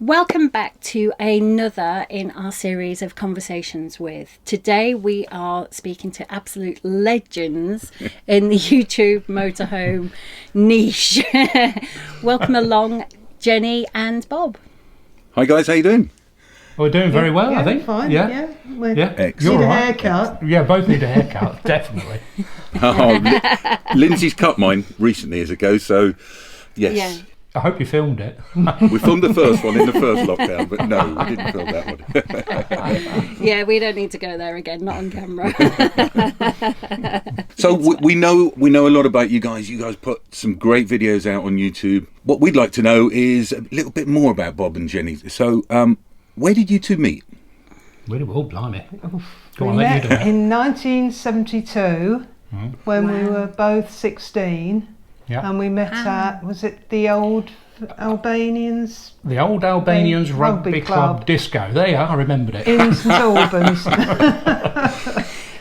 Welcome back to another in our series of conversations with. Today we are speaking to absolute legends in the YouTube motorhome niche. Welcome along, Jenny and Bob. Hi guys, how you doing? We're doing very well, yeah, I think. Fine. Yeah. Need You're a right. haircut. Yeah, both need a haircut, definitely. Lyndsay's cut mine recently as it goes, so yes. Yeah. I hope you filmed it. We filmed the first one in the first lockdown, but no, we didn't film that one. Yeah, we don't need to go there again, not on camera. So we know a lot about you guys. You guys put some great videos out on YouTube. What we'd like to know is a little bit more about Bob and Jenny. So where did you two meet? We were all blimey. We met in 1972 when we were both 16. Yeah. And we met at, was it the old Albanians? The old Albanians Rugby Club Disco. There you are, I remembered it. In St Albans.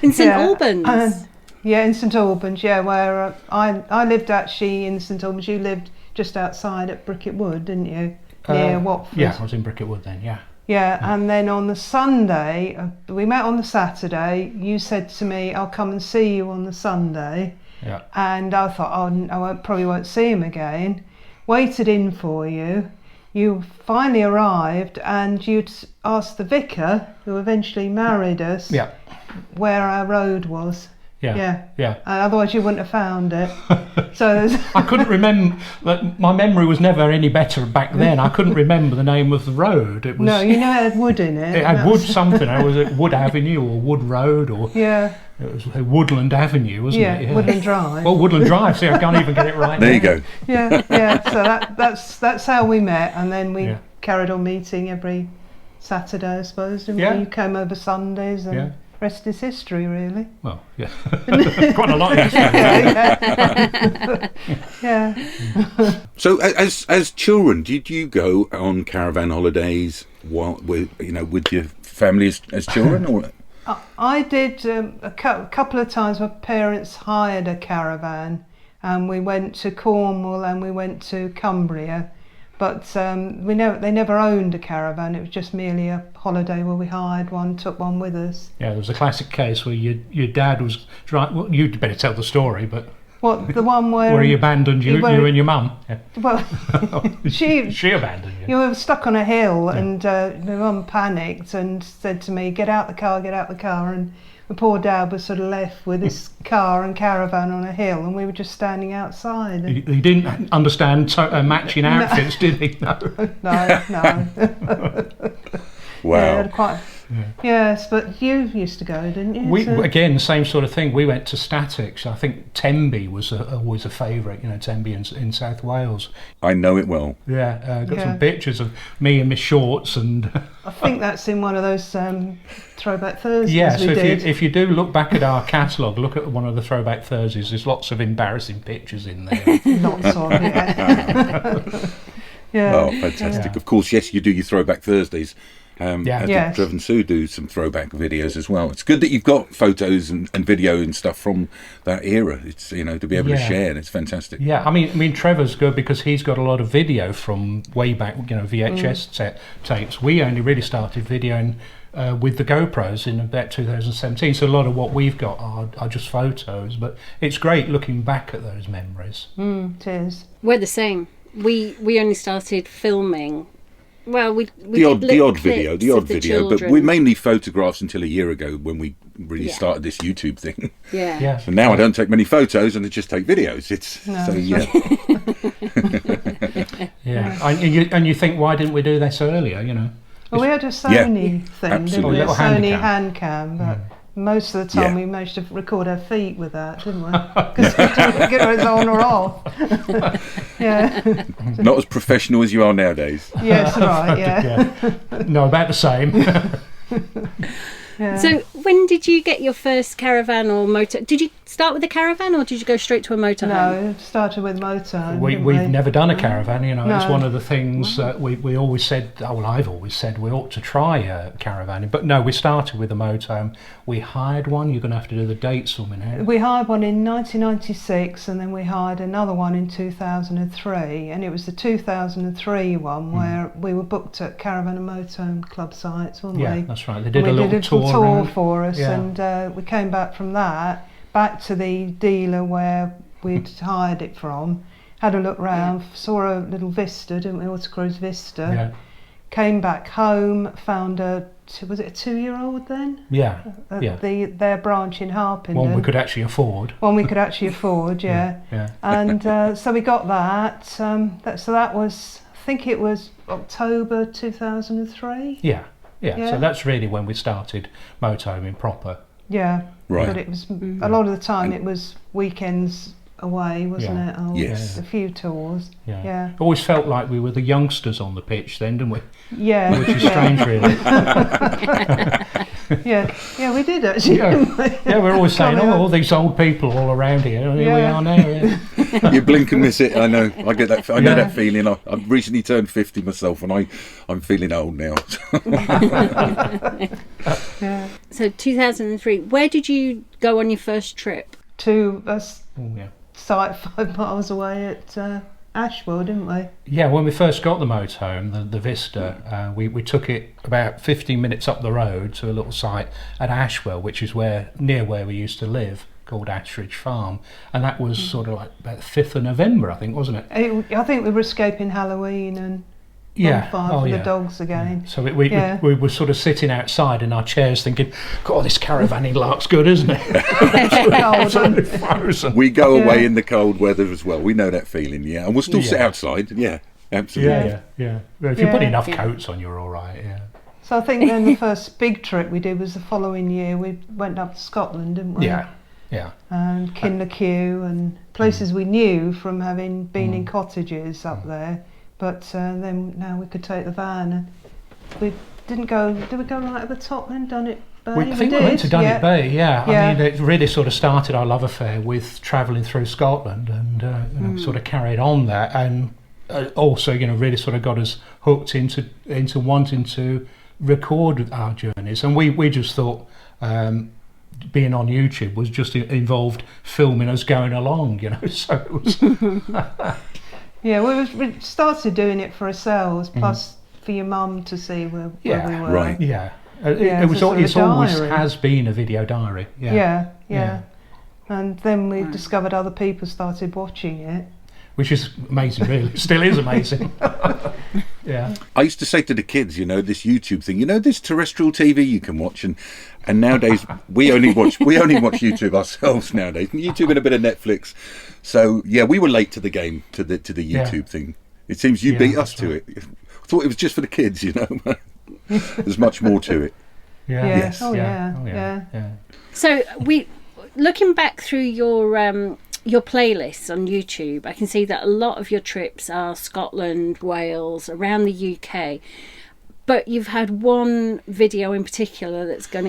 In St Albans? In St Albans, where I lived actually in St Albans. You lived just outside at Bricket Wood, didn't you? Near Watford. Yeah, I was in Bricket Wood then, yeah. Yeah, and then on the Sunday, we met on the Saturday. You said to me, I'll come and see you on the Sunday. Yeah. And I thought, probably won't see him again. Waited in for you. You finally arrived and you'd asked the vicar, who eventually married us, where our road was. Yeah. Otherwise you wouldn't have found it. So I couldn't remember. My memory was never any better back then. I couldn't remember the name of the road. It was. No, it had wood in it. It had wood something. It was at Wood Avenue or Wood Road or. Yeah. It was Woodland Avenue, wasn't it? Yeah, Woodland Drive. Well, Woodland Drive. See, I can't even get it right. There you go. Yeah. So that's how we met, and then we carried on meeting every Saturday, I suppose. Didn't we? You came over Sundays, and rest is history, really. Well, yeah, quite a lot of history. Yeah. So as children, did you go on caravan holidays with your family as children, or? I did a couple of times. My parents hired a caravan, and we went to Cornwall and we went to Cumbria, but they never owned a caravan. It was just merely a holiday where we hired one, took one with us. Yeah, there was a classic case where your dad was driving. Well, you'd better tell the story, but. What, the one where he abandoned you and your mum? Yeah. Well, she abandoned you. You were stuck on a hill, and my mum panicked and said to me, "Get out the car!" And the poor dad was sort of left with his car and caravan on a hill, and we were just standing outside. He didn't understand matching outfits, did he? No. No. Wow. Yes, but you used to go, didn't you? Again, same sort of thing. We went to Statics. I think Tenby was always a favourite, Tenby in South Wales. I know it well. Yeah, got some pictures of me in my shorts and... I think that's in one of those Throwback Thursdays we did. If you do look back at our catalogue, look at one of the Throwback Thursdays, there's lots of embarrassing pictures in there. Lots of, yeah. Oh, fantastic. Yeah. Of course, yes, you do your Throwback Thursdays. Driven Sue do some throwback videos as well. It's good that you've got photos and video and stuff from that era. It's to be able to share, and it's fantastic. Yeah, I mean Trevor's good because he's got a lot of video from way back, VHS tapes. We only really started videoing with the GoPros in about 2017. So a lot of what we've got are just photos, but it's great looking back at those memories. It is. We're the same. We only started filming. Well, the odd video, but we mainly photographs until a year ago when we really started this YouTube thing. Yeah. So now I don't take many photos and I just take videos. And you think, why didn't we do this earlier? Well, we had a Sony thing, didn't we? A Sony hand cam, but most of the time we managed to record our feet with that, didn't we? Because we didn't get it on or off. Not as professional as you are nowadays. Yes, right, No, about the same. Yeah. So when did you get your first caravan or motor? Did you start with a caravan or did you go straight to a motorhome? No, it started with motorhome. We've never done a caravan, you know. No. It's one of the things we always said, I've always said we ought to try a caravan. But no, we started with a motorhome. We hired one. You're going to have to do the dates for me now. We hired one in 1996 and then we hired another one in 2003. And it was the 2003 one where we were booked at Caravan and Motorhome Club sites, weren't we? Yeah, that's right. They did a little tour for us, and we came back from that, back to the dealer where we'd hired it from, had a look round, saw a little Vista, didn't we, Autocruise Vista, came back home, found was it a 2-year-old then? Their branch in Harpenden. One we could actually afford. And so we got that, so that was, I think it was October 2003. Yeah, so that's really when we started motorhoming proper. Yeah, right. But it was a lot of the time it was weekends away, wasn't it? Oh, yes. A few tours. Yeah. Always felt like we were the youngsters on the pitch then, didn't we? Yeah. Which is strange, really. Yeah, we did actually. Didn't we? Yeah, we're always saying, all these old people all around here. And here we are now. Yeah. You blink and miss it. I know. I get that. I know that feeling. I've recently turned 50 myself, and I'm feeling old now. So 2003. Where did you go on your first trip? To a site 5 miles away at Ashwell, didn't we? Yeah, when we first got the motorhome, the Vista, we took it about 15 minutes up the road to a little site at Ashwell, which is near where we used to live, called Ashridge Farm, and that was sort of like about the 5th of November, I think, wasn't it? I think we were escaping Halloween and bonfire for the dogs again. So we were sort of sitting outside in our chairs thinking, God, this caravanning lark's good, isn't it? Frozen. We go away in the cold weather as well. We know that feeling, and we'll still sit outside. Yeah, absolutely. Yeah. Well, if you put enough coats on, you're all right. Yeah. So I think then the first big trip we did was the following year. We went up to Scotland, didn't we? Yeah. And Kinlochew and places we knew from having been in cottages up there. But then now we could take the van, and we didn't go. Did we go right at the top then, Dunnet Bay? I think we went to Dunnet Bay. Yeah. I mean, it really sort of started our love affair with travelling through Scotland, and sort of carried on that, and also really sort of got us hooked into wanting to record our journeys, and we just thought. Being on YouTube was just involved filming us going along, so it was. Yeah, we started doing it for ourselves, plus for your mum to see where we were. Right. Yeah, it always has been a video diary. Yeah. And then we discovered other people started watching it. Which is amazing, really. Still is amazing. Yeah. I used to say to the kids, this YouTube thing, this terrestrial TV you can watch, and nowadays we only watch YouTube ourselves nowadays. YouTube and a bit of Netflix. So we were late to the game, to the YouTube thing. It seems you beat us to it. I thought it was just for the kids, There's much more to it. Yeah. Yes. Yeah. So looking back through your playlists on YouTube, I can see that a lot of your trips are Scotland, Wales, around the UK. But you've had one video in particular that's done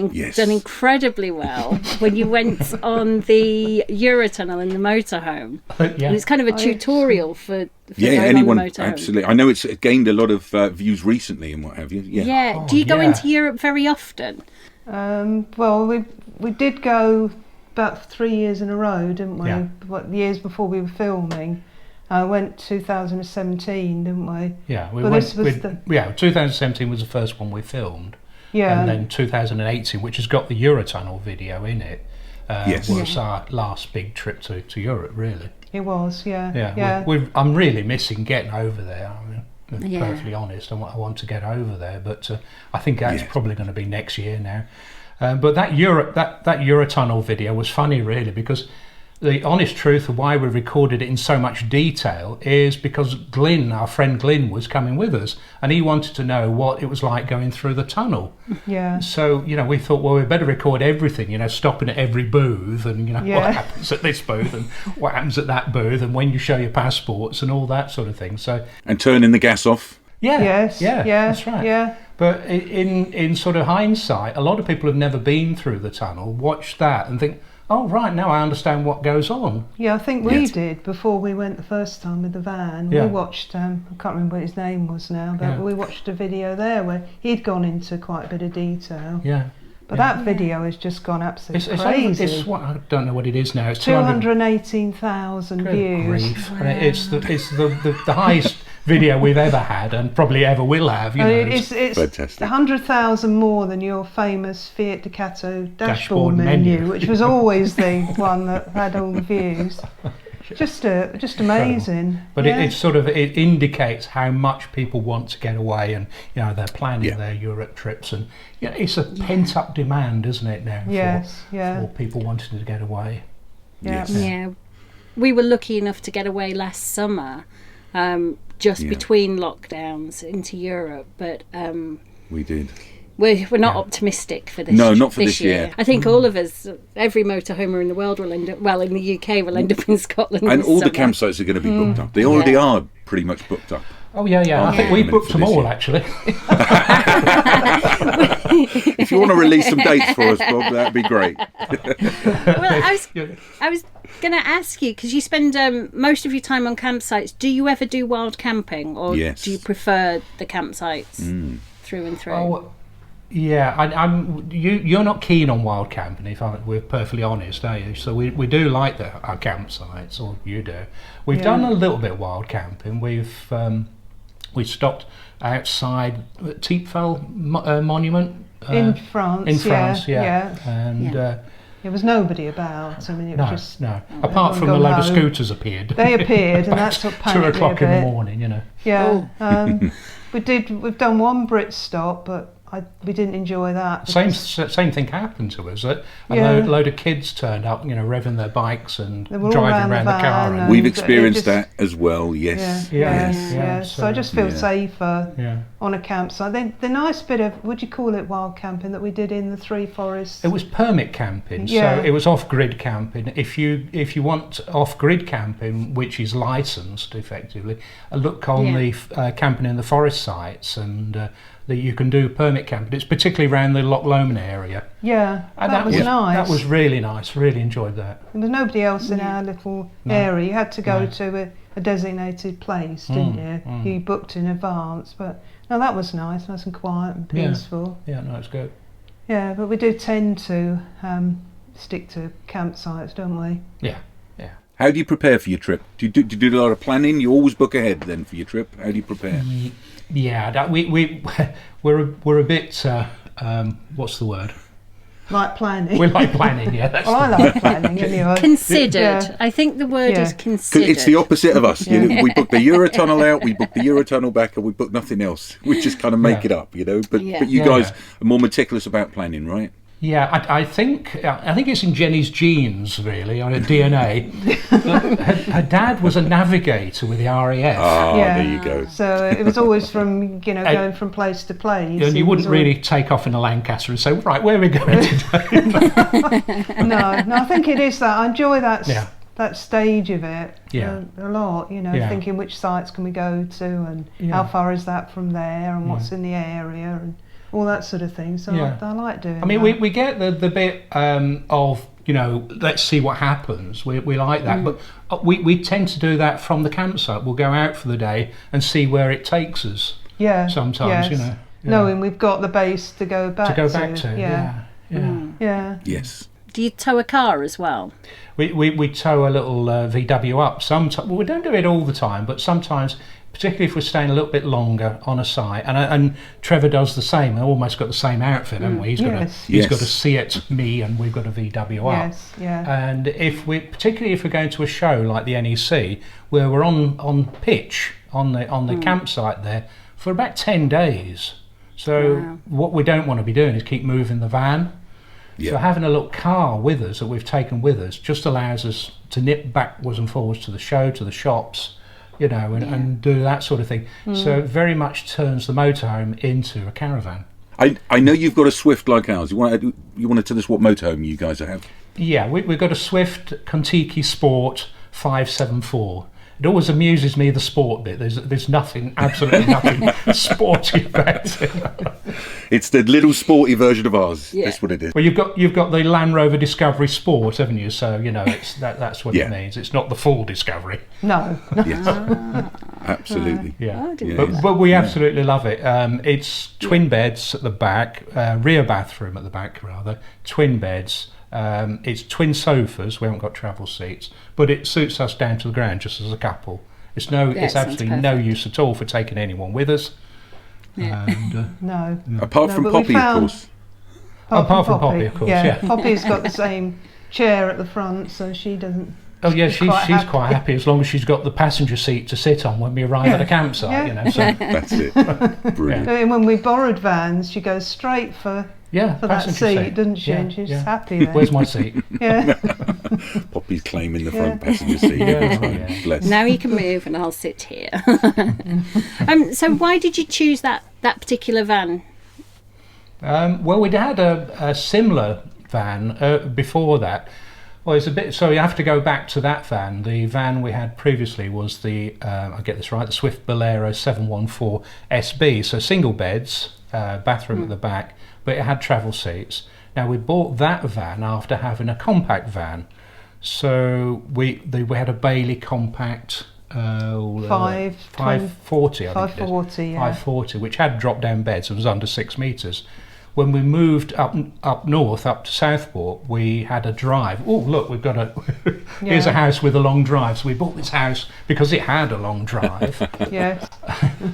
incredibly well when you went on the Eurotunnel in the motorhome. And it's kind of a tutorial for anyone, on the motorhome. Absolutely. I know it's gained a lot of views recently and what have you. Yeah. Do you go into Europe very often? Well, we did go about 3 years in a row, didn't we? Yeah. Years before we were filming. Went 2017, didn't we? Yeah, 2017 was the first one we filmed. Yeah. And then 2018, which has got the Eurotunnel video in it, was our last big trip to Europe, really. It was, I'm really missing getting over there. I mean, perfectly honest, I want to get over there, but I think that's probably going to be next year now. But that Eurotunnel video was funny, really, because the honest truth of why we recorded it in so much detail is because our friend Glyn, was coming with us, and he wanted to know what it was like going through the tunnel. Yeah. So, we thought, well, we better record everything, stopping at every booth, and, what happens at this booth, and what happens at that booth, and when you show your passports, and all that sort of thing. So. And turning the gas off. Yeah. Yes. Yeah. That's right. Yeah. But in sort of hindsight, a lot of people have never been through the tunnel, watch that and think, oh, right, now I understand what goes on. Yeah, I think we did before we went the first time with the van. Yeah. We watched, I can't remember what his name was now, but we watched a video there where he'd gone into quite a bit of detail. Yeah. But that video has just gone absolutely crazy. I don't know what it is now. It's 218,000 views. Grief. Wow. It's the highest video we've ever had and probably ever will have. It's fantastic. 100,000 more than your famous Fiat Ducato dashboard menu, which was always the one that had all the views. Just amazing. But it indicates how much people want to get away, and they're planning their Europe trips, and it's a pent up demand, isn't it now? For people wanting to get away. Yeah. We were lucky enough to get away last summer, between lockdowns into Europe, but we did. We're not optimistic for this. No, not for this year. I think all of us, every motorhomer in the world will end up, in the UK, will end up in Scotland. And all summer. The campsites are going to be booked up. They already are pretty much booked up. Oh, yeah. I think we booked them all, actually. If you want to release some dates for us, Bob, that'd be great. I was going to ask you, because you spend most of your time on campsites, do you ever do wild camping, or do you prefer the campsites through and through? Oh, yeah, you're not keen on wild camping, if we're perfectly honest, are you? So we do like our campsites, or you do. We've done a little bit of wild camping. We've stopped outside Thiepval Monument in France. And there was nobody about. I mean, it was just apart from a load of scooters appeared. They appeared, and that's what panicked 2 o'clock in the morning, Yeah, we've done one Brit stop, but we didn't enjoy that. Same thing happened to us. A load of kids turned up, revving their bikes and driving around the car. And we've experienced that as well. Yes. So I just feel safer on a campsite. The nice bit of, would you call it wild camping, that we did in the Three Forests? It was permit camping, so it was off-grid camping. If you want off-grid camping, which is licensed effectively, look on the camping in the forest sites, and that you can do permit camping. It's particularly around the Loch Lomond area. Yeah, and that was nice. That was really nice. Really enjoyed that. There was nobody else in our little area. You had to go to a designated place, didn't you? You booked in advance, but no, that was nice and quiet and peaceful. Yeah, no, it's good. Yeah, but we do tend to stick to campsites, don't we? Yeah. How do you prepare for your trip? Do you do a lot of planning? You always book ahead then for your trip? How do you prepare? Yeah, we're a bit what's the word? Like planning. We like planning, yeah. That's I like planning anyway. Considered. Yeah. I think the word is considered. It's the opposite of us. We book the Eurotunnel out, we book the Eurotunnel back, and we book nothing else. We just kind of make it up, But you guys are more meticulous about planning, right? Yeah, I think it's in Jenny's genes, really, on her DNA. her dad was a navigator with the RAF. Oh, there you go. So it was always from, going from place to place. And you wouldn't really take off in a Lancaster and say, right, where are we going today? No, I think it is that. I enjoy that that stage of it a lot, thinking which sites can we go to, and how far is that from there, and what's in the area, and all that sort of thing. So I like doing that. We get the bit of, let's see what happens. We like that. But we tend to do that from the campsite. We'll go out for the day and see where it takes us. Yeah. Sometimes, knowing we've got the base to go back to. Yeah. Yes. Do you tow a car as well? We tow a little VW up. Sometimes, we don't do it all the time, but sometimes, particularly if we're staying a little bit longer on a site, and Trevor does the same. We've almost got the same outfit, haven't we? He's got a Seat Me, and we've got a VW up. Yes, yeah. And particularly if we're going to a show like the NEC, where we're on pitch on the campsite there for about 10 days. So what we don't want to be doing is keep moving the van. Yeah. So having a little car with us that we've taken with us just allows us to nip backwards and forwards to the show, to the shops, and do that sort of thing. So it very much turns the motorhome into a caravan. I know you've got a Swift like ours. You want to tell us what motorhome you guys have? Yeah, we've got a Swift Contiki Sport 574. It always amuses me, the sport bit. There's nothing, absolutely nothing sporty about it. It's the little sporty version of ours. Yeah. That's what it is. Well, you've got the Land Rover Discovery Sport, haven't you? So that's what it means. It's not the full Discovery. No. Yes. Absolutely. Yeah, Oh, but we absolutely love it. It's twin beds at the back, rear bathroom at the back rather, twin beds. It's twin sofas. We haven't got travel seats, but it suits us down to the ground just as a couple. It's absolutely no use at all for taking anyone with us. Yeah. And, No. Apart from Poppy, of course. Apart from Poppy, of course. Yeah. Poppy's got the same chair at the front, so she doesn't. Oh yeah, she's quite happy as long as she's got the passenger seat to sit on when we arrive at a campsite. So. That's it. Brilliant. And when we borrowed vans, she goes straight for that seat, doesn't she? And she's happy then. Where's my seat? Yeah. Poppy's claiming the front passenger seat. Bless. Now you can move and I'll sit here. So why did you choose that particular van? Well, we'd had a similar van before that. Well, it's a bit. So you have to go back to that van. The van we had previously was the I get this right, the Swift Bolero 714 SB. So single beds, bathroom at the back, but it had travel seats. Now we bought that van after having a compact van. So we had a Bailey compact 540, I think 540, yeah. 540, which had drop down beds and was under 6 metres. When we moved up north, up to Southport, we had a drive. Oh, look, we've got here's a house with a long drive. So we bought this house because it had a long drive. Yeah.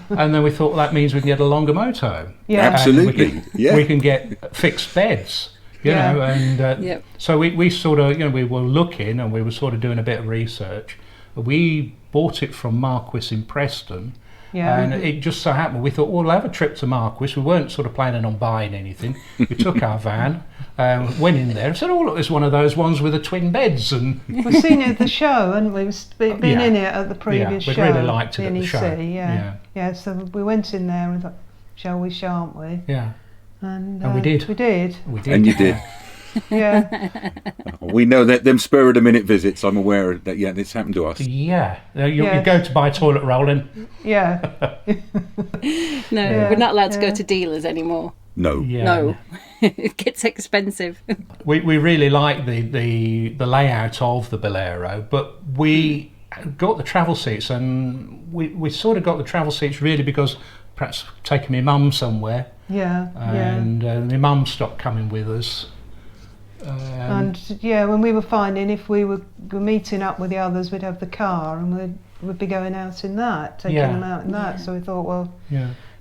And then we thought, well, that means we can get a longer motorhome. Yeah. Absolutely. We can get fixed beds. You know, and so we sort of, we were looking and we were sort of doing a bit of research. We bought it from Marquis in Preston. Yeah. And it just so happened, we thought, well, we'll have a trip to Marquis. We weren't sort of planning on buying anything. We took our van, went in there and said, oh, look, it's one of those ones with the twin beds. And we've seen it at the show, haven't we? We've been in it at the previous show. We really liked it at the show. Yeah, so we went in there and thought, shall we, shan't we? Yeah. And we did. We did. And you did. Yeah. We know that them spur of the minute visits, I'm aware that, it's happened to us. Yeah. You go to buy toilet roll and... Yeah. We're not allowed to go to dealers anymore. No. Yeah. No. It gets expensive. We really like the layout of the Bolero, but we got the travel seats, and we sort of got the travel seats really because perhaps taking my mum somewhere. Yeah. And my mum stopped coming with us. And when we were finding if we were meeting up with the others, we'd have the car and we'd be going out in that, taking them out in that. So we thought, well,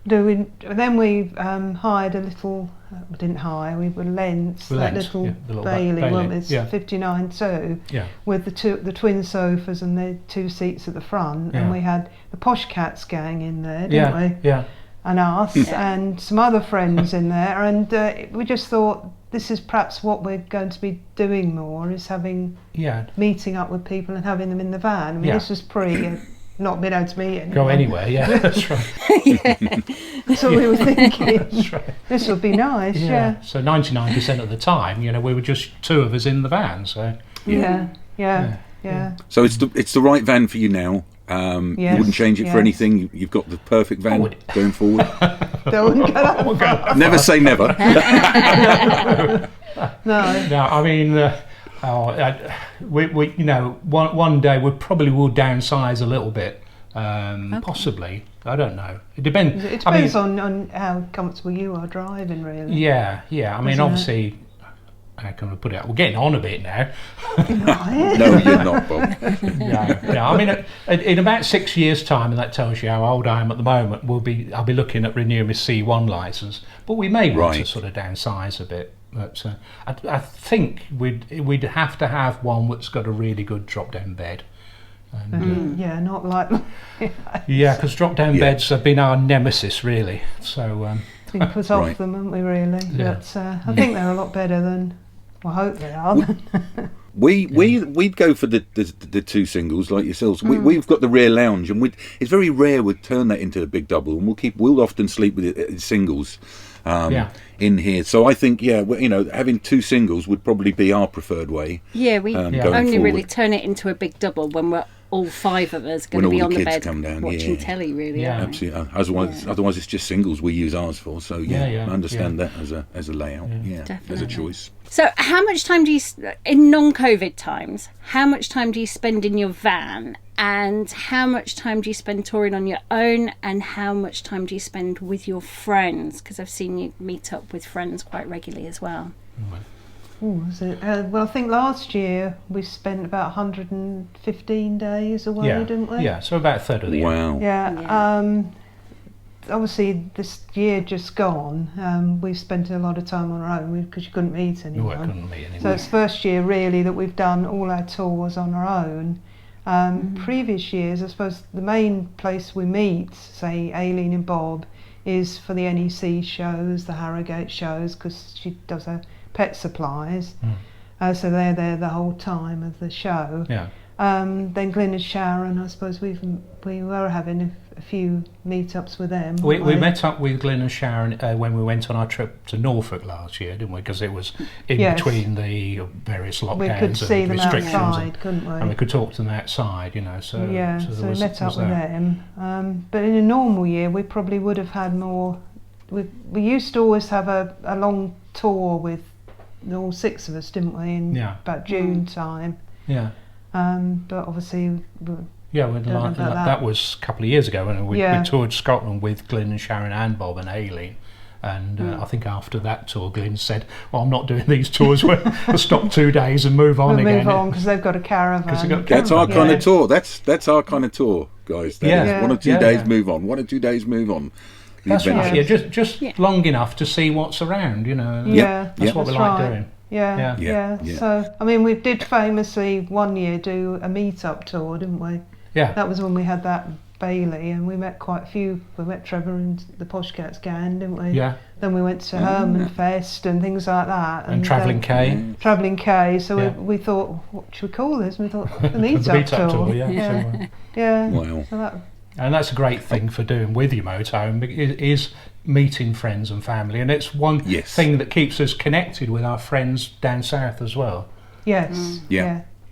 then we hired a little. We didn't hire. We were lent that little Bailey. Well, it's 59.2 with the twin sofas and the 2 seats at the front, and we had the Posh Cats gang in there, didn't we? Yeah. And us and some other friends in there, and we just thought, this is perhaps what we're going to be doing more, is meeting up with people and having them in the van. I mean, this was not being able to meet anyone. Go anywhere, that's right. So we were thinking, that's right. This would be nice, So 99% of the time, we were just 2 of us in the van, so... Yeah. So it's the right van for you now. You wouldn't change it for anything. You've got the perfect van going forward. Never say never. No. I mean, one day we probably will downsize a little bit, possibly. I don't know. It depends. It depends on how comfortable you are driving, really. Yeah. I mean, obviously. How can I put it out? We're getting on a bit now. No, you're not, Bob. I mean, in about 6 years' time, and that tells you how old I am at the moment, I'll be looking at renewing my C1 licence, but we may want to sort of downsize a bit. But I think we'd have to have one that's got a really good drop-down bed. And, not like... because drop-down beds have been our nemesis, really. So been put off them, haven't we, really? Yeah. But I think they're a lot better than... Well, I hope they are. We'd go for the 2 singles like yourselves. We've got the rear lounge, and it's very rare we'd turn that into a big double, and we'll often sleep with it singles in here. So I think having 2 singles would probably be our preferred way. Yeah, we only really turn it into a big double when we're all 5 of us going to be on the bed come down, watching telly, really. Yeah, absolutely. Otherwise it's just singles we use ours for. So I understand that as a layout. As a choice. So how much time do you, in non-COVID times, how much time do you spend in your van, and how much time do you spend touring on your own, and how much time do you spend with your friends? Because I've seen you meet up with friends quite regularly as well. Was it? Well, I think last year we spent about 115 days away, didn't we? Yeah, so about a third of the year. Wow. Yeah. Obviously, this year just gone, we've spent a lot of time on our own because you couldn't meet anyone. No, I couldn't meet anyone. So it's the first year really that we've done all our tours on our own. Previous years, I suppose the main place we meet, say Aileen and Bob, is for the NEC shows, the Harrogate shows, because she does her pet supplies. So they're there the whole time of the show. Yeah. Then Glyn and Sharon, I suppose we were having a few meetups with them. We met up with Glyn and Sharon when we went on our trip to Norfolk last year, didn't we? Because it was in between the various lockdowns we could see and them restrictions, outside, couldn't we? And we could talk to them outside, you know. So we met up with them. But in a normal year, we probably would have had more. We used to always have a long tour with all 6 of us, didn't we? In about June time. Yeah. But obviously. That was a couple of years ago, and we toured Scotland with Glyn and Sharon and Bob and Aileen. And I think after that tour, Glyn said, "Well, I'm not doing these tours. We'll stop 2 days and move on again." Move on because they've got a caravan. That's our kind of tour. That's our kind of tour, guys. That is 1 or 2 days, move on. 1 or 2 days, move on. That's right. Yeah, just long enough to see what's around, you know. That's what we like doing. Yeah. So, I mean, we did famously one year do a meet-up tour, didn't we? Yeah. That was when we had that Bailey, and we met quite a few. We met Trevor and the Posh Cats gang, didn't we? Yeah. Then we went to Herman Fest and things like that. And Travelling K. Travelling K. So we thought, what should we call this? And we thought, the meet-up tour. Yeah. Wow. So and that's a great thing for doing with your motorhome, is meeting friends and family. And it's one thing that keeps us connected with our friends down south as well. Yes.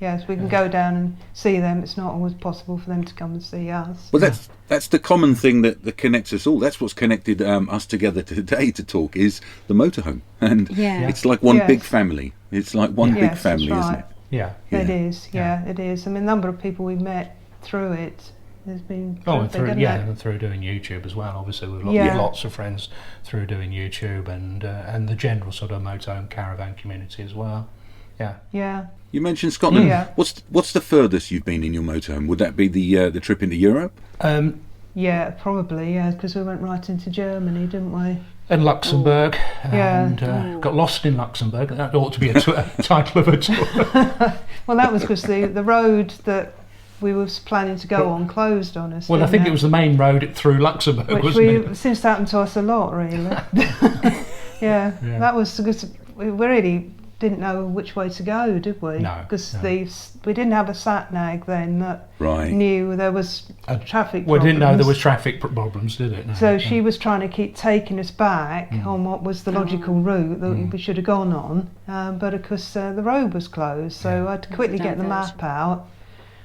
Yes, we can go down and see them. It's not always possible for them to come and see us. Well, that's the common thing that connects us all. That's what's connected us together today to talk, is the motorhome. And it's like one big family. It's like one big family, isn't it? Yeah. It is. Yeah, it is. I mean, the number of people we've met through it has been and through doing YouTube as well. Obviously, we've got lots of friends through doing YouTube and the general sort of motorhome caravan community as well. Yeah. You mentioned Scotland. What's the furthest you've been in your motorhome? Would that be the trip into Europe? Yeah, probably. Yeah, because we went right into Germany, didn't we? And Luxembourg, and got lost in Luxembourg. That ought to be a title of a tour. Well, that was because the road that we were planning to go on closed on us. Well, I think it was the main road through Luxembourg, wasn't it? Seems to happen to us a lot, really. That was because we really didn't know which way to go, did we? No. Because we didn't have a sat-nav then that knew there was traffic problems. We didn't know there was traffic problems, did it? No. So she was trying to keep taking us back on what was the logical route that we should have gone on. But of course the road was closed, so I had to quickly get the map out.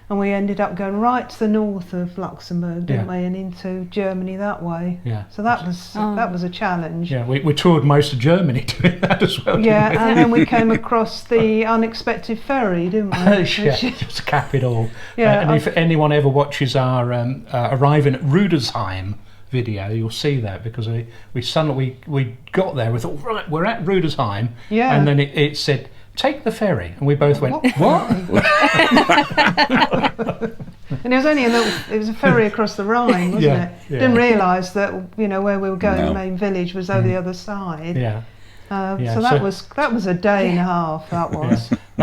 And we ended up going right to the north of Luxembourg, didn't we, and into Germany that way. Yeah. So that was a challenge. Yeah, we toured most of Germany doing that as well. Yeah, and then we came across the unexpected ferry, didn't we? Just to cap it all. And if anyone ever watches our arriving at Rudolph video, you'll see that, because we got there, we thought, right, we're at Rudolph, and then it said, take the ferry, and we both went, what? And it was only it was a ferry across the Rhine, wasn't it? Yeah. Didn't realise that where we were going, the main village was over the other side. So that was a day and a half. That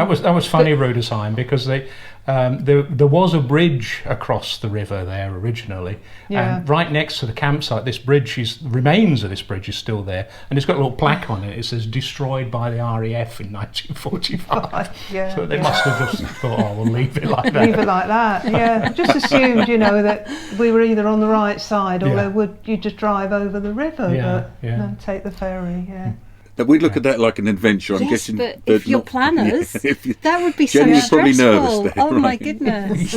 was funny, Rudolph, because there was a bridge across the river there originally, and right next to the campsite, remains of this bridge is still there, and it's got a little plaque on it. It says destroyed by the RAF in 1945. So they must have just thought, oh, we'll leave it like that. Leave it like that. Yeah, just assumed, that we were either on the right side or you just drive over the river, but no, take the ferry. Yeah. That we look at that like an adventure. I'm yes, guessing. But if you're planners, that would be so Jenny's stressful. probably nervous there, oh my right? goodness.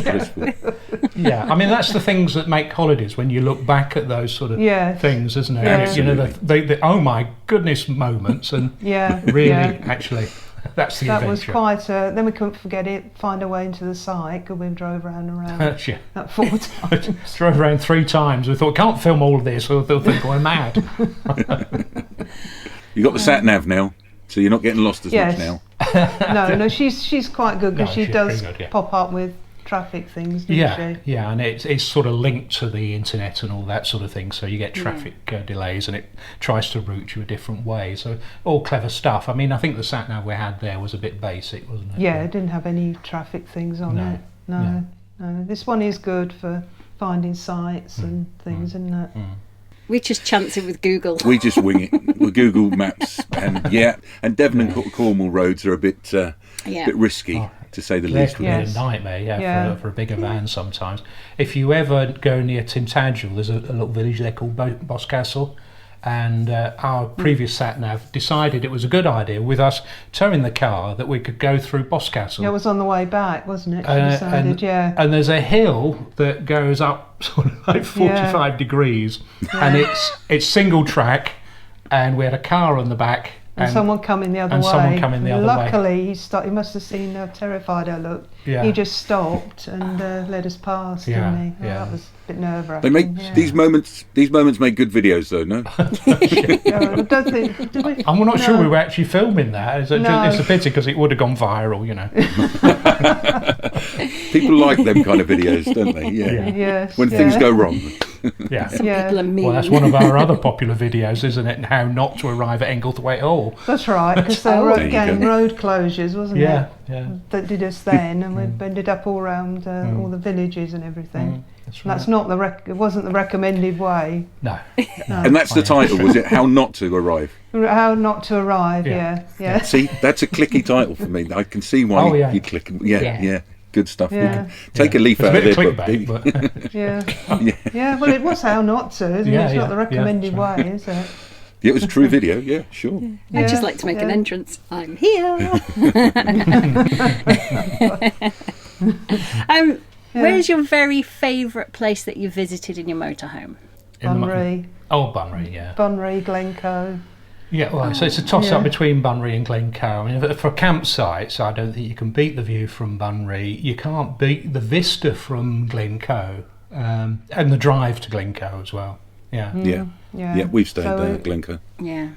Yeah, I mean that's the things that make holidays when you look back at those sort of things, isn't it? Yeah. You know, the oh my goodness moments, and really, actually, that's the adventure. That was quite then we couldn't forget it, find a way into the site, because we drove round and round Yeah. that 4 times. Drove around 3 times. We thought, can't film all of this, or they'll think we're mad. You got the sat nav now, so you're not getting lost as much now. No, she's quite good, because she does good, pop up with traffic things, doesn't she? Yeah, and it's sort of linked to the internet and all that sort of thing, so you get traffic delays, and it tries to route you a different way. So all clever stuff. I mean, I think the sat nav we had there was a bit basic, wasn't it? Yeah, it didn't have any traffic things on it. No. This one is good for finding sites and things, isn't it? We just chance it with Google. We just wing it with Google Maps, and Devon and Cornwall roads are a bit risky, to say the least. It can be a nightmare, for a bigger van sometimes. If you ever go near Tintagel, there's a little village there called Boscastle, and our previous sat-nav decided it was a good idea, with us towing the car, that we could go through Boscastle. It was on the way back, wasn't it? Decided, and there's a hill that goes up sort of like 45 degrees, and it's single track, and we had a car on the back. And someone coming the other way. Luckily, he must have seen how terrified I looked. Yeah. He just stopped and let us pass, didn't he? That was a bit nerve-wracking. They make these moments make good videos, though, no? I don't think. Did we? I'm not sure we were actually filming that. It's a pity, because it would have gone viral, you know. People like them kind of videos, don't they? Yeah. Yes. When things go wrong. Some people are mean. Well, that's one of our other popular videos, isn't it? How not to arrive at Englethwaite Hall. That's right, because there were road closures, wasn't it? Yeah. That did us then, and we ended up all around all the villages and everything. That's right. That's not it wasn't the recommended way. No. And that's the title, was it? How Not to Arrive. How Not to Arrive, yeah. See, that's a clicky title for me. I can see why you click. Yeah. Good stuff. Yeah. Take a leaf out of it. their But Yeah, well, it was How Not to, isn't it? It's not the recommended way, is it? Yeah, it was a true video, yeah, sure. I'd just like to make an entrance. I'm here. Where's your very favourite place that you visited in your motorhome? Bunbury. Bunbury, yeah. Bunbury, Glencoe. Yeah, well, so it's a toss-up between Bunbury and Glencoe. I mean, for campsites, I don't think you can beat the view from Bunbury. You can't beat the vista from Glencoe, and the drive to Glencoe as well. Yeah, we've stayed there at Glencoe. Yeah,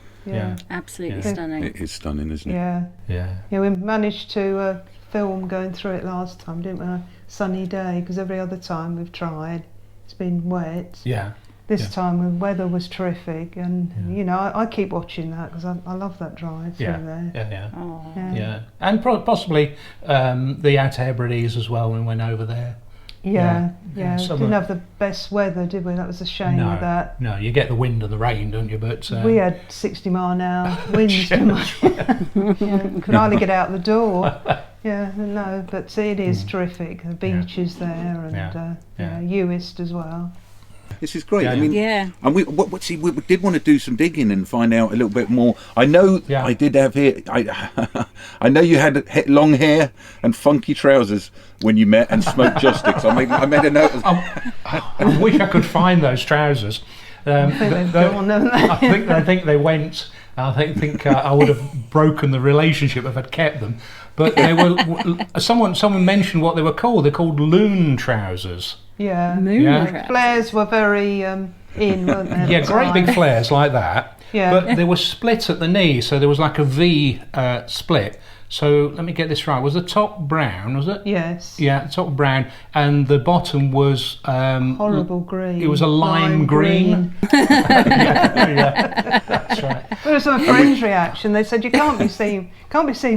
absolutely stunning. It is stunning, isn't it? Yeah, we managed to film going through it last time, didn't we? A sunny day, because every other time we've tried, it's been wet. Yeah. This time the weather was terrific, and I keep watching that, because I love that drive through there. Yeah. And possibly the Outer Hebrides as well when we went over there. Yeah. Didn't have the best weather, did we? That was a shame with that. No, you get the wind and the rain, don't you? But we had 60 mile an hour winds. Could hardly get out the door. But it is terrific. The beach is there, and Uist as well. This is great. I mean, and we did want to do some digging and find out a little bit more. I know I did have here. I know you had long hair and funky trousers when you met and smoked joss sticks. I made a note. I wish I could find those trousers. I think they went. I think I would have broken the relationship if I'd kept them. But they were. Someone mentioned what they were called. They're called Loon Trousers. Yeah. Flares were very in, weren't they? Yeah, great big flares like that. Yeah. But they were split at the knee, so there was like a V split. So let me get this right. Was the top brown, was it? Yes. Yeah, the top brown, and the bottom was horrible green. It was a lime green. Yeah, that's right. There was some friends' reaction. They said, "You can't be seen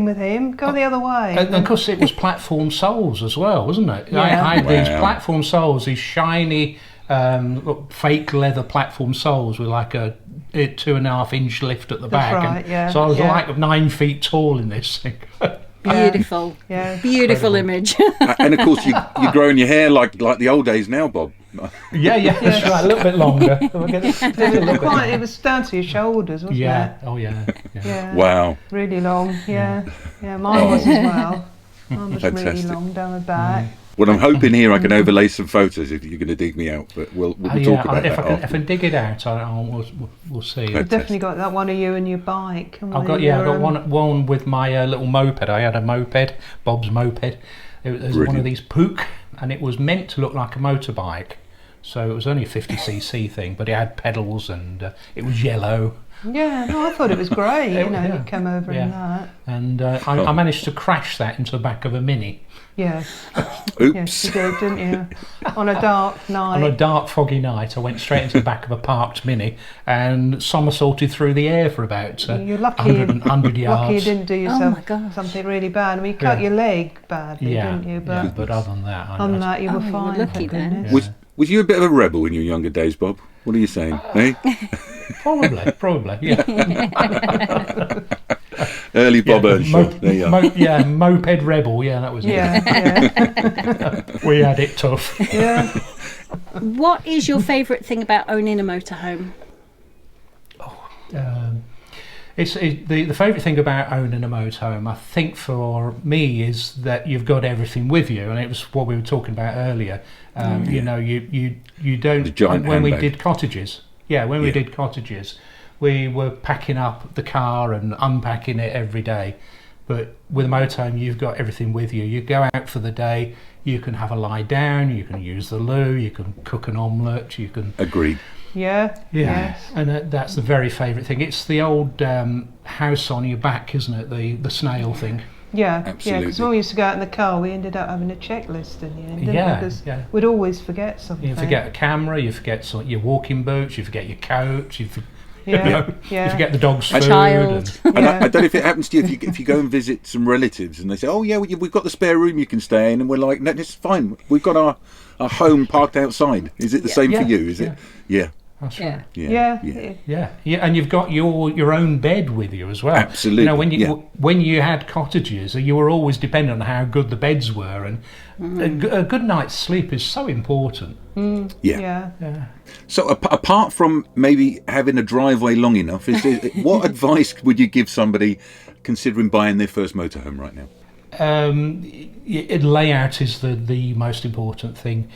with him. Go the other way." And of course, it was platform soles as well, wasn't it? Yeah. I had these platform soles, these shiny fake leather platform soles with like a 2.5 inch lift at the back. Right, yeah. So I was like 9 feet tall in this thing. Beautiful. Beautiful image. And of course, you're growing your hair like the old days now, Bob. That's right. A little bit longer. It was down to your shoulders, wasn't it? Oh, yeah. Wow. Really long. Yeah. Mine was as well. Mine was really long down the back. Well, I'm hoping here I can overlay some photos if you're going to dig me out, but we'll talk about that after. If I can dig it out, we'll see. You've definitely got that one of you and your bike. I've got one with my little moped. I had a moped, Bob's moped. It was one of these Pook, and it was meant to look like a motorbike. So it was only a 50cc thing, but it had pedals and it was yellow. Yeah, no, I thought it was great. You come over in that. And I managed to crash that into the back of a Mini. Yes. Oops. Yes, you did, didn't you? On a dark night. On a dark, foggy night, I went straight into the back of a parked Mini and somersaulted through the air for about You're lucky 100 yards. Lucky you didn't do yourself something really bad. I mean, you cut your leg badly, didn't you? But other than that, you were fine. You were lucky then. Was you a bit of a rebel in your younger days, Bob? What are you saying? Eh? Probably, yeah. Early Bob Earnshaw. There you are. Moped rebel. Yeah, that was it. Yeah. We had it tough. Yeah. What is your favourite thing about owning a motorhome? The favourite thing about owning a motorhome, I think, for me, is that you've got everything with you, and it was what we were talking about earlier. You don't. The giant when handbag. we did cottages, we did cottages, we were packing up the car and unpacking it every day. But with a motorhome, you've got everything with you. You go out for the day, you can have a lie down, you can use the loo, you can cook an omelette, you can. Agreed. Yeah. Yes. And that's the very favourite thing. It's the old house on your back, isn't it? The snail thing. Yeah, absolutely. Because when we used to go out in the car, we ended up having a checklist in the end, didn't we? Because we'd always forget something. You forget a camera, you forget your walking boots, you forget your coat, you forget the dog's food. Child. And I don't know if it happens to you if you go and visit some relatives and they say, "Oh yeah, we've got the spare room you can stay in," and we're like, "No, it's fine. We've got our home parked outside." Is it the same for you? Is it? Yeah. That's right. Yeah, and you've got your own bed with you as well. Absolutely. You know, when you had cottages, you were always dependent on how good the beds were, and a good night's sleep is so important. Yeah. So apart from maybe having a driveway long enough, what advice would you give somebody considering buying their first motorhome right now? Layout is the most important thing.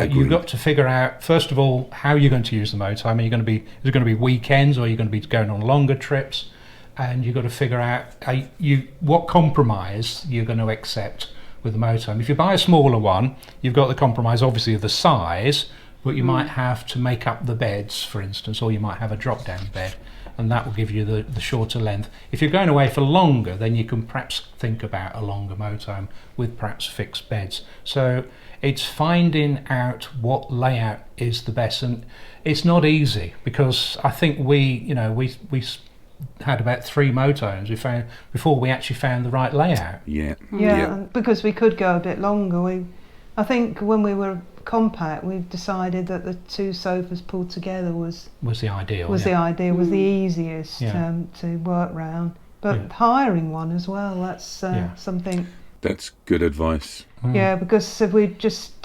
You've got to figure out, first of all, how you're going to use the motorhome. Is it going to be weekends, or are you going to be going on longer trips? And you've got to figure out what compromise you're going to accept with the motorhome. If you buy a smaller one, you've got the compromise, obviously, of the size, but you might have to make up the beds, for instance, or you might have a drop-down bed, and that will give you the shorter length. If you're going away for longer, then you can perhaps think about a longer motorhome with perhaps fixed beds. So it's finding out what layout is the best, and it's not easy, because I think we had about 3 motorhomes we found before we actually found the right layout. Yeah. Because we could go a bit longer. I think when we were compact, we've decided that the 2 sofas pulled together was the ideal. Was the easiest to work round. But hiring one as well, that's something. That's good advice. Yeah, because if we'd just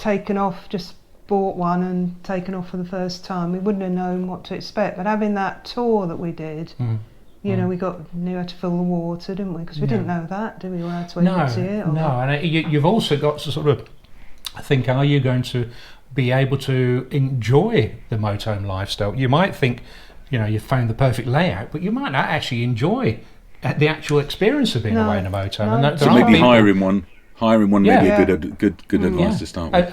bought one and taken off for the first time, we wouldn't have known what to expect. But having that tour that we did, we knew how to fill the water, didn't we? Because we didn't know that, did we? We had to empty it. No, and you've also got to sort of think, are you going to be able to enjoy the motorhome lifestyle? You might think, you've found the perfect layout, but you might not actually enjoy the actual experience of being away in a motorhome. And so maybe hiring one may be a good advice to start with.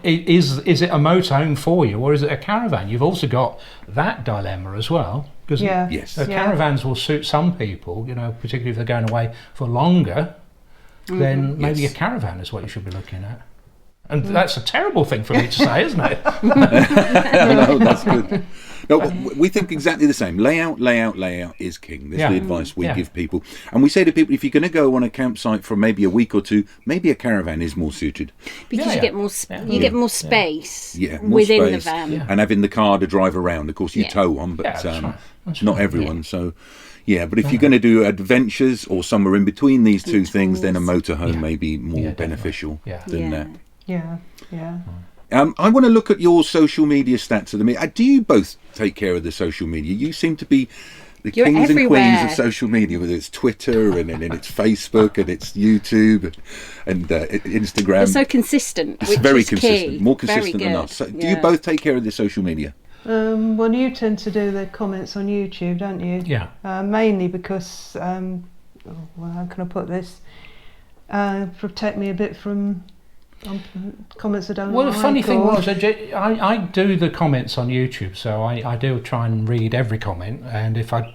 Is it a motorhome for you, or is it a caravan? You've also got that dilemma as well, because caravans will suit some people, particularly if they're going away for longer. Then maybe a caravan is what you should be looking at. And that's a terrible thing for me to say, isn't it? No, that's good. No, we think exactly the same. Layout is king. That's the advice we give people. And we say to people, if you're going to go on a campsite for maybe a week or 2, maybe a caravan is more suited. Because you get more more space more within space, the van. Yeah. And having the car to drive around. Of course, you tow one, but that's not everyone. So... Yeah, but if you're going to do adventures or somewhere in between these two things, then a motorhome may be more beneficial than that. Yeah. I want to look at your social media stats at the minute. Do you both take care of the social media? You seem to be the kings everywhere. and queens of social media, whether it's Twitter and it's Facebook and it's YouTube and Instagram. You're so consistent. It's which very is consistent, key. more consistent than us. So do you both take care of the social media? Well, you tend to do the comments on YouTube, don't you? Yeah. Mainly because, how can I put this? Protect me a bit from comments I don't like. Well, the funny thing was, I do the comments on YouTube, so I do try and read every comment, and if I...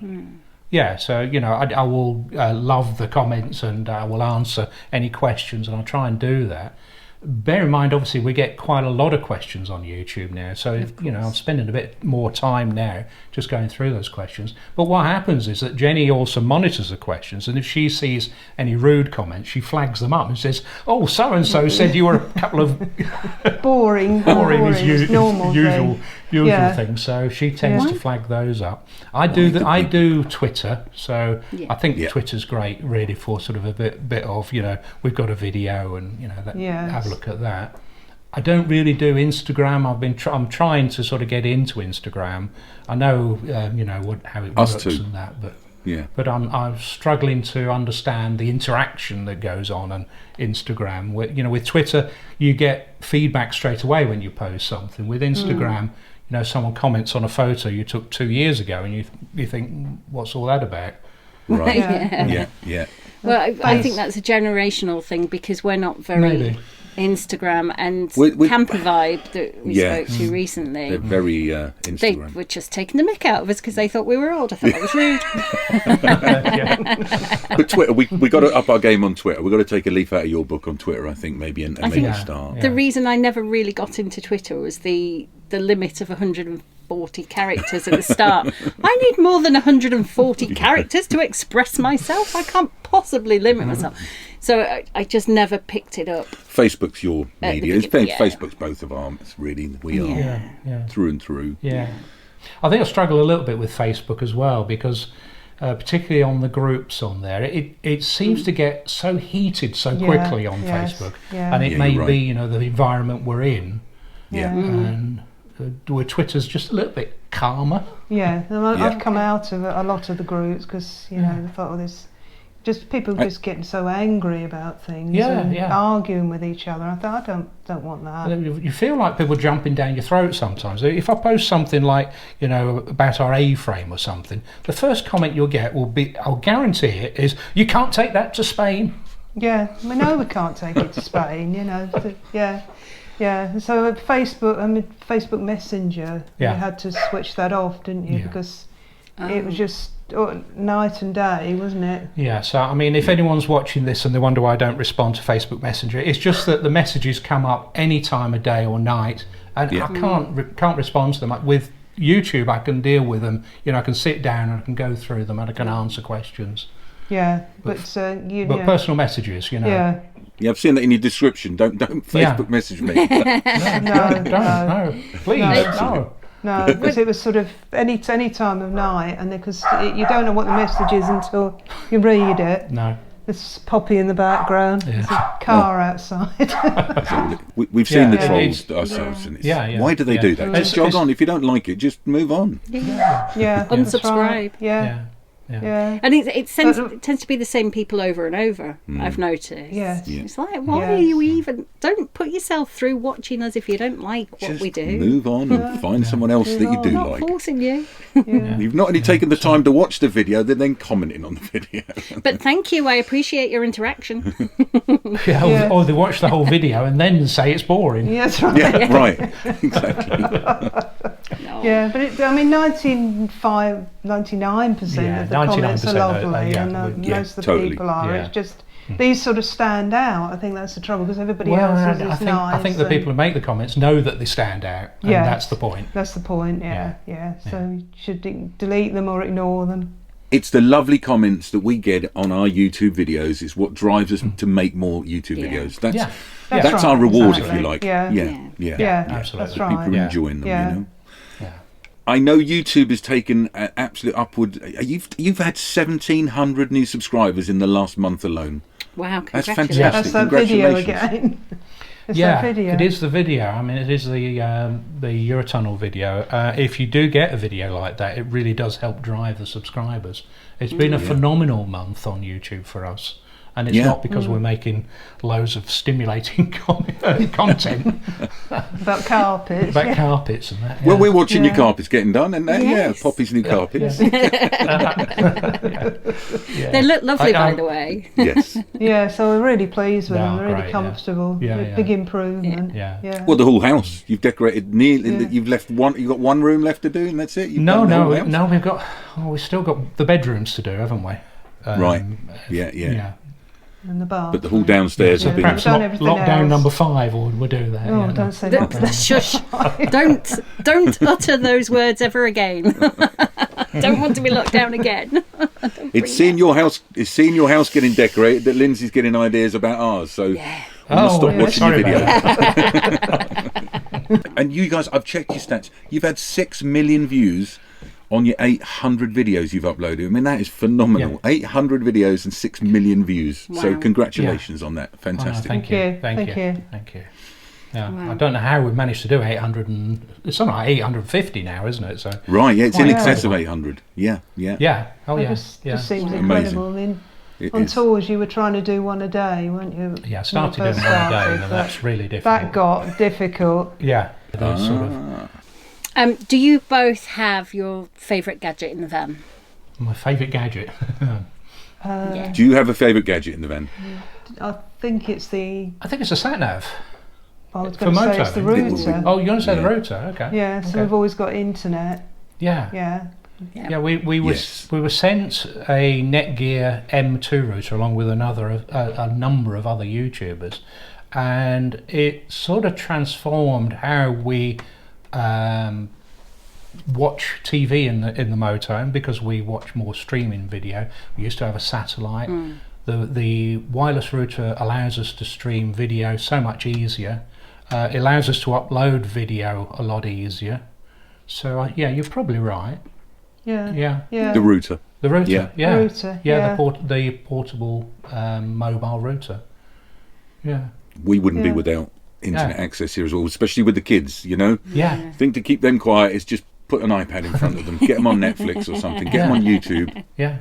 Yeah, so, I will love the comments and I will answer any questions, and I'll try and do that. Bear in mind, obviously, we get quite a lot of questions on YouTube now, so I'm spending a bit more time now just going through those questions. But what happens is that Jenny also monitors the questions, and if she sees any rude comments, she flags them up and says, "Oh, so and so said you were a couple of boring is normal usual thing." So she tends to flag those up. I do Twitter, so I think Twitter's great, really, for sort of a bit of we've got a video and have a look at that. I don't really do Instagram. I'm trying to sort of get into Instagram. I know how it works and that, but I'm struggling to understand the interaction that goes on Instagram. With Twitter, you get feedback straight away when you post something. With Instagram, someone comments on a photo you took 2 years ago, and you think, what's all that about? Right. Yeah. Well, I think that's a generational thing, because we're not very Instagram, and Campy Vibe that we spoke to recently. They're very Instagram. They were just taking the mick out of us because they thought we were old. I thought that was rude. But Twitter, we got to up our game on Twitter. We've got to take a leaf out of your book on Twitter, I think, maybe, and maybe start. The reason I never really got into Twitter was the limit of 140 characters at the start. I need more than 140 characters to express myself. I can't possibly limit myself. So I just never picked it up. Facebook's your media. Facebook's both of ours, really. We are through and through. Yeah. I think I struggle a little bit with Facebook as well, because particularly on the groups on there, it seems to get so heated so quickly on Facebook. Yeah. And it may be, the environment we're in. Yeah. And where Twitter's just a little bit calmer. Yeah. I've come out of a lot of the groups because, I thought, there's just people just getting so angry about things and arguing with each other. I thought, I don't want that. You feel like people jumping down your throat sometimes. If I post something like, about our A-frame or something, the first comment you'll get will be, I'll guarantee it, is, "You can't take that to Spain." Yeah, we know we can't take it to Spain, Yeah, so Facebook Messenger, you had to switch that off, didn't you? Because it was just night and day, wasn't it? Yeah, so if anyone's watching this and they wonder why I don't respond to Facebook Messenger, it's just that the messages come up any time of day or night, and I can't respond to them. With YouTube, I can deal with them. I can sit down and I can go through them and I can answer questions. Yeah, but personal messages, Yeah. Yeah, I've seen that in your description. Don't Facebook message me. No, please, no. No, because it was sort of any time of night, and because you don't know what the message is until you read it. No. There's Poppy in the background. Yeah. There's a car outside. We've seen the trolls ourselves. And why do they do that? Just jog on. If you don't like it, just move on. Yeah. Unsubscribe. Right. Yeah. And it tends to be the same people over and over, I've noticed. Yes. It's like, why are you even... Don't put yourself through watching us if you don't like what just we do. Move on and find someone else that you do like. like. Not forcing you. You've not only taken the time to watch the video, they're then commenting on the video. But thank you, I appreciate your interaction. Or they watch the whole video and then say it's boring. Yes, right. Yeah, right. Exactly. No. Yeah, but 99% of the comments are lovely, and most of the people are. It's just these sort of stand out. I think that's the trouble, because everybody else is nice. I think the people who make the comments know that they stand out, and that's the point. That's the point. Yeah. So you should delete them or ignore them. It's the lovely comments that we get on our YouTube videos is what drives us to make more YouTube videos. That's our reward, if you like. Yeah, absolutely. That's right. People enjoying them, I know YouTube has taken an absolute upward. You've had 1,700 new subscribers in the last month alone. Wow, that's congratulations. fantastic. That's that video again. that video. It is the video. I mean, it is the Eurotunnel video. If you do get a video like that, it really does help drive the subscribers. It's been a phenomenal month on YouTube for us. And it's not because we're making loads of stimulating content about carpets. About carpets and that. Well, we're watching your carpets getting done, and Poppy's new carpets. They look lovely, by the way. Yes. Yeah, so we're really pleased with them. They're really comfortable. Big improvement. Yeah. Well, the whole house you've decorated nearly. You've left one. You've got one room left to do, and that's it. No. We've still got the bedrooms to do, haven't we? Right. Yeah. And the bar. But the hall downstairs have been perhaps lockdown number 5 we'll do that. Oh, don't say that. Shush! Don't utter those words ever again. Don't want to be locked down again. It's seeing your house getting decorated that Lyndsy's getting ideas about ours. So we must stop watching your video. And you guys, I've checked your stats. You've had 6 million views on your 800 videos you've uploaded. I mean, that is phenomenal. 800 videos and 6 million views. Wow. So congratulations on that. Fantastic. Thank you. Yeah, wow. I don't know how we've managed to do 800 and it's something like 850 now, isn't it? So right, it's in excess of 800. Yeah. Oh, yeah. Just seems incredible. On tours, you were trying to do one a day, weren't you? Yeah, I started doing one a day, and that's really difficult. That got difficult. Yeah. Do you both have your favourite gadget in the van? My favourite gadget? Do you have a favourite gadget in the van? I think it's a sat-nav. I was going to say it's the router. Oh, you're going to say the router? Okay. Yeah, so we've always got internet. Yeah, we were sent a Netgear M2 router along with a number of other YouTubers, and it sort of transformed how we watch TV in the motorhome, because we watch more streaming video. We used to have a satellite. The wireless router allows us to stream video so much easier. It allows us to upload video a lot easier. So you're probably right. Yeah. The router. The router. Yeah. Router. The portable mobile router. Yeah. We wouldn't be without internet access here as well, especially with the kids, Yeah. I think to keep them quiet is just put an iPad in front of them, get them on Netflix or something, get them on YouTube. Yeah.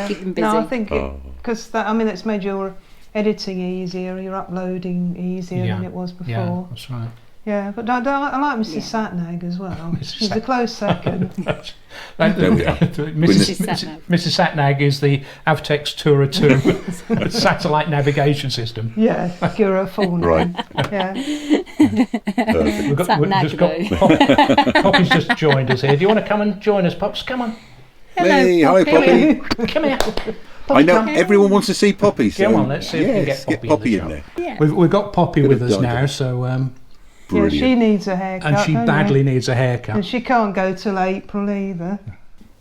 Keep them busy. No, I think because it's made your editing easier, your uploading easier than it was before. Yeah, that's right. Yeah, but I like Mrs. Satnag as well. She's a close second. There we are. Mrs. Satnag is the Avtex Tura 2 satellite navigation system. Yeah, give her a full name. Right. Yeah. Poppy's just joined us here. Do you want to come and join us, Pops? Come on. Hello, hey, hi, Poppy. Come here. I know everyone wants to see Poppy. So come on, let's see if we can get Poppy in there. Yeah. We've got Poppy with us now, so. Brilliant. Yeah, she needs a haircut. And she badly needs a haircut. And she can't go till April either.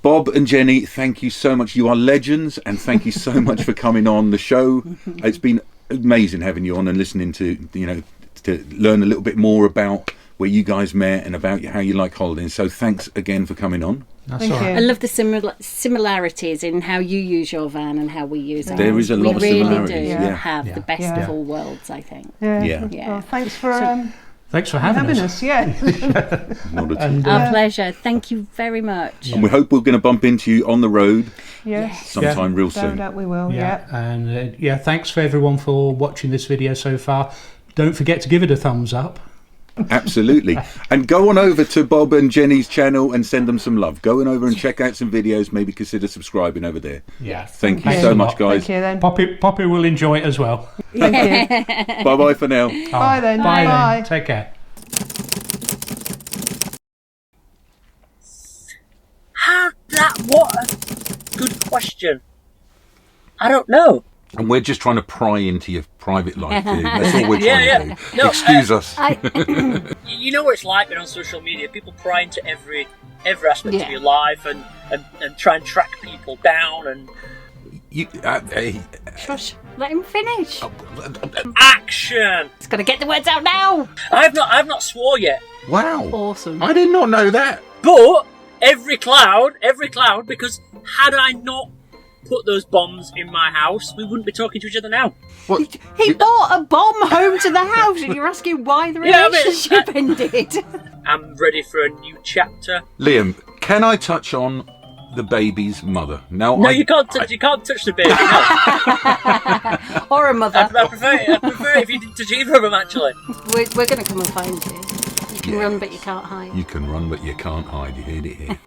Bob and Jenny, thank you so much. You are legends, and thank you so much for coming on the show. It's been amazing having you on and listening to learn a little bit more about where you guys met and about how you like holidaying. So thanks again for coming on. That's all right. I love the similarities in how you use your van and how we use ours. There is a lot of similarities. We really do have the best of all worlds, I think. Yeah. Well, thanks for having us. Yeah. Our pleasure. Thank you very much. And we hope we're going to bump into you on the road sometime real soon. No doubt we will. Yeah. And thanks for everyone for watching this video so far. Don't forget to give it a thumbs up. Absolutely. And go on over to Bob and Jenny's channel and send them some love. Go on over and check out some videos. Maybe consider subscribing over there. Yeah. Thank you so much, guys. Thank you, then. Poppy will enjoy it as well. Thank you. Bye-bye for now. Bye then. Bye. Bye. Then. Take care. What a good question. I don't know. And we're just trying to pry into your private life here. That's all we're trying to do. No, excuse us. You know what it's like being on social media. People pry into every aspect of your life and try and track people down and... Shush, let him finish. Action! It's got to get the words out now. I've not swore yet. Wow. Awesome. I did not know that. But every cloud, because had I not put those bombs in my house, we wouldn't be talking to each other now. What? He brought a bomb home to the house, and you're asking why the relationship ended. I'm ready for a new chapter. Liam, can I touch on the baby's mother? No, you can't touch the baby. No. Or a mother. I prefer if you didn't touch either of them, actually. We're going to come and find you. You can run, but you can't hide. You can run, but you can't hide. You heard it here.